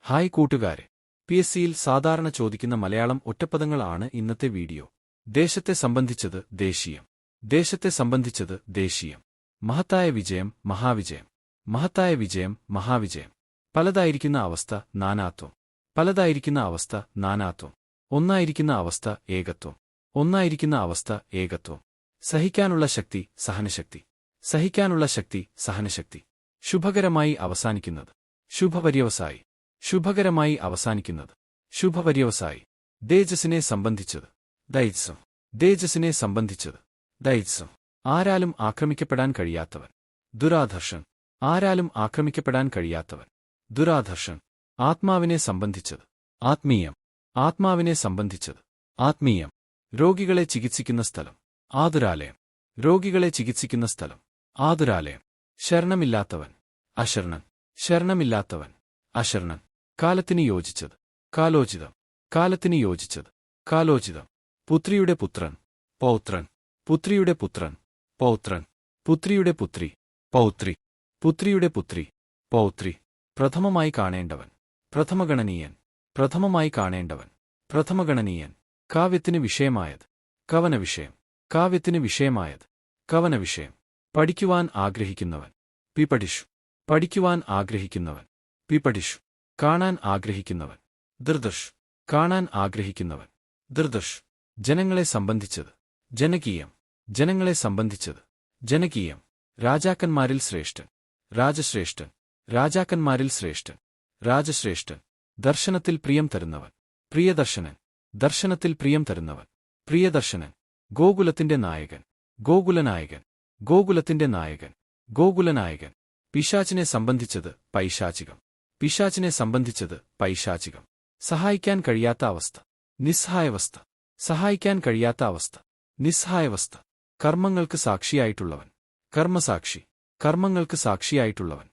Hi കൂട്ടുകാരെ, PSCയിൽ സാധാരണ ചോദിക്കുന്ന മലയാളം ഒറ്റപ്പദങ്ങൾ ആണ് ഇന്നത്തെ വീഡിയോ. ദേശത്തെ സംബന്ധിച്ചത് ദേശീയം. ദേശത്തെ സംബന്ധിച്ചത് ദേശീയം. മഹത്തായ വിജയം, മഹാവിജയം. മഹത്തായ വിജയം, മഹാവിജയം. പലതായിരിക്കുന്ന അവസ്ഥ, നാനാത്വം. പലതായിരിക്കുന്ന അവസ്ഥ, നാനാത്വം. ഒന്നായിരിക്കുന്ന അവസ്ഥ, ഏകത്വം. ഒന്നായിരിക്കുന്ന അവസ്ഥ, ഏകത്വം. സഹിക്കാനുള്ള ശക്തി, സഹനശക്തി. സഹിക്കാനുള്ള ശക്തി, സഹനശക്തി. ശുഭകരമായി അവസാനിക്കുന്നത്. ശുഭപര്യവസായി. ശുഭകരമായി അവസാനിക്കുന്നത്. ശുഭപര്യവസായി. തേജസ്സിനെ സംബന്ധിച്ചത്. ദൈത്സം. തേജസ്സിനെ സംബന്ധിച്ചത്. ദൈത്സം. ആരാലും ആക്രമിക്കപ്പെടാൻ കഴിയാത്തവൻ. ദുരാധർഷൻ. ആരാലും ആക്രമിക്കപ്പെടാൻ കഴിയാത്തവൻ. ദുരാധർഷൻ. ആത്മാവിനെ സംബന്ധിച്ചത്. ആത്മീയം. ആത്മാവിനെ സംബന്ധിച്ചത്. ആത്മീയം. രോഗികളെ ചികിത്സിക്കുന്ന സ്ഥലം. ആതുരാലയം. രോഗികളെ ചികിത്സിക്കുന്ന സ്ഥലം. ആതുരാലയം. ശരണമില്ലാത്തവൻ. അശരണൻ. ശരണമില്ലാത്തവൻ. അശരണൻ. കാലത്തിന് യോജിച്ചത്. കാലോചിതം. കാലത്തിന് യോജിച്ചത്. കാലോചിതം. പുത്രിയുടെ പുത്രൻ. പൗത്രൻ. പുത്രിയുടെ പുത്രൻ. പൗത്രൻ. പുത്രിയുടെ പുത്രി. പൗത്രി. പുത്രിയുടെ പുത്രി. പൗത്രി. പ്രഥമമായി കാണേണ്ടവൻ. പ്രഥമഗണനീയൻ. പ്രഥമമായി കാണേണ്ടവൻ. പ്രഥമഗണനീയൻ. കാവ്യത്തിന് വിഷയമായത്. കവനവിഷയം. കാവ്യത്തിന് വിഷയമായത്. കവനവിഷയം. പഠിക്കുവാൻ ആഗ്രഹിക്കുന്നവൻ. പിപഠിഷു. പഠിക്കുവാൻ ആഗ്രഹിക്കുന്നവൻ. പിപഠിഷു. കാണാൻ ആഗ്രഹിക്കുന്നവൻ. ദൃദർഷ്. കാണാൻ ആഗ്രഹിക്കുന്നവൻ. ദൃദർഷ്. ജനങ്ങളെ സംബന്ധിച്ചത്. ജനകീയം. ജനങ്ങളെ സംബന്ധിച്ചത്. ജനകീയം. രാജാക്കന്മാരിൽ ശ്രേഷ്ഠൻ. രാജശ്രേഷ്ഠൻ. രാജാക്കന്മാരിൽ ശ്രേഷ്ഠൻ. രാജശ്രേഷ്ഠൻ. ദർശനത്തിൽ പ്രിയം തരുന്നവൻ. പ്രിയദർശനൻ. ദർശനത്തിൽ പ്രിയം തരുന്നവൻ. പ്രിയദർശനൻ. ഗോകുലത്തിന്റെ നായകൻ. ഗോകുലനായകൻ. ഗോകുലത്തിന്റെ നായകൻ. ഗോകുലനായകൻ. പിശാചിനെ സംബന്ധിച്ചത്. പൈശാചികം. പിശാചിനെ സംബന്ധിച്ചത്. പൈശാചികം. സഹായിക്കാൻ കഴിയാത്ത അവസ്ഥ. നിസ്സഹായവസ്ഥ. സഹായിക്കാൻ കഴിയാത്ത അവസ്ഥ. നിസ്സഹായവസ്ഥ. കർമ്മങ്ങൾക്ക് സാക്ഷിയായിട്ടുള്ളവൻ. കർമ്മസാക്ഷി. കർമ്മങ്ങൾക്ക് സാക്ഷിയായിട്ടുള്ളവൻ.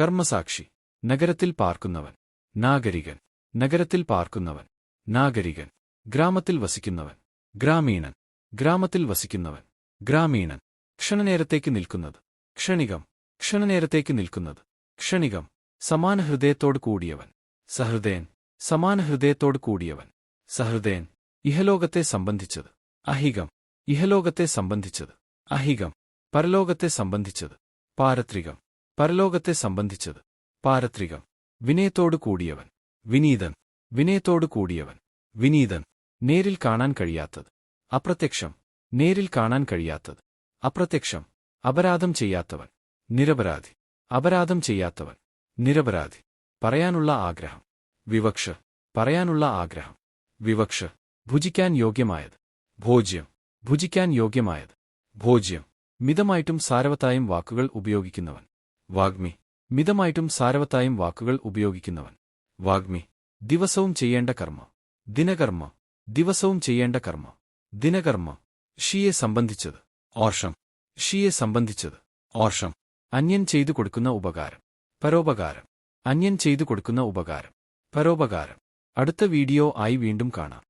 കർമ്മസാക്ഷി. നഗരത്തിൽ പാർക്കുന്നവൻ. നാഗരികൻ. നഗരത്തിൽ പാർക്കുന്നവൻ. നാഗരികൻ. ഗ്രാമത്തിൽ വസിക്കുന്നവൻ. ഗ്രാമീണൻ. ഗ്രാമത്തിൽ വസിക്കുന്നവൻ. ഗ്രാമീണൻ. ക്ഷണനേരത്തേക്ക് നിൽക്കുന്നത്. ക്ഷണികം. ക്ഷണനേരത്തേക്ക് നിൽക്കുന്നത്. ക്ഷണികം. സമാനഹൃദയത്തോട് കൂടിയവൻ. സഹൃദയൻ. സമാനഹൃദയത്തോട് കൂടിയവൻ. സഹൃദയൻ. ഇഹലോകത്തെ സംബന്ധിച്ചത്. അഹികം. ഇഹലോകത്തെ സംബന്ധിച്ചത്. അഹികം. പരലോകത്തെ സംബന്ധിച്ചത്. പാരത്രികം. പരലോകത്തെ സംബന്ധിച്ചത്. പാരത്രികം. വിനയത്തോടു കൂടിയവൻ. വിനീതൻ. വിനയത്തോടു കൂടിയവൻ. വിനീതൻ. നേരിൽ കാണാൻ കഴിയാത്തത്. അപ്രത്യക്ഷം. നേരിൽ കാണാൻ കഴിയാത്തത്. അപ്രത്യക്ഷം. അപരാധം ചെയ്യാത്തവൻ. നിരപരാധി. അപരാധം ചെയ്യാത്തവൻ. നിരപരാധി. പറയാനുള്ള ആഗ്രഹം. വിവക്ഷ. പറയാനുള്ള ആഗ്രഹം. വിവക്ഷ. ഭുജിക്കാൻ യോഗ്യമായത്. ഭോജ്യം. ഭുജിക്കാൻ യോഗ്യമായത്. ഭോജ്യം. മിതമായിട്ടും സാരവത്തായും വാക്കുകൾ ഉപയോഗിക്കുന്നവൻ. വാഗ്മി. മിതമായിട്ടും സാരവത്തായും വാക്കുകൾ ഉപയോഗിക്കുന്നവൻ. വാഗ്മി. ദിവസവും ചെയ്യേണ്ട കർമ്മം. ദിനകർമ്മം. ദിവസവും ചെയ്യേണ്ട കർമ്മം. ദിനകർമ്മം. ഷിയെ സംബന്ധിച്ചത്. ഓർഷം. ഷിയെ സംബന്ധിച്ചത്. ഓർഷം. അന്യൻ ചെയ്തു കൊടുക്കുന്ന ഉപകാരം. പരോപകാരം. അന്യൻ ചെയ്തു കൊടുക്കുന്ന ഉപകാരം. പരോപകാരം. അടുത്ത വീഡിയോ ആയി വീണ്ടും കാണാം.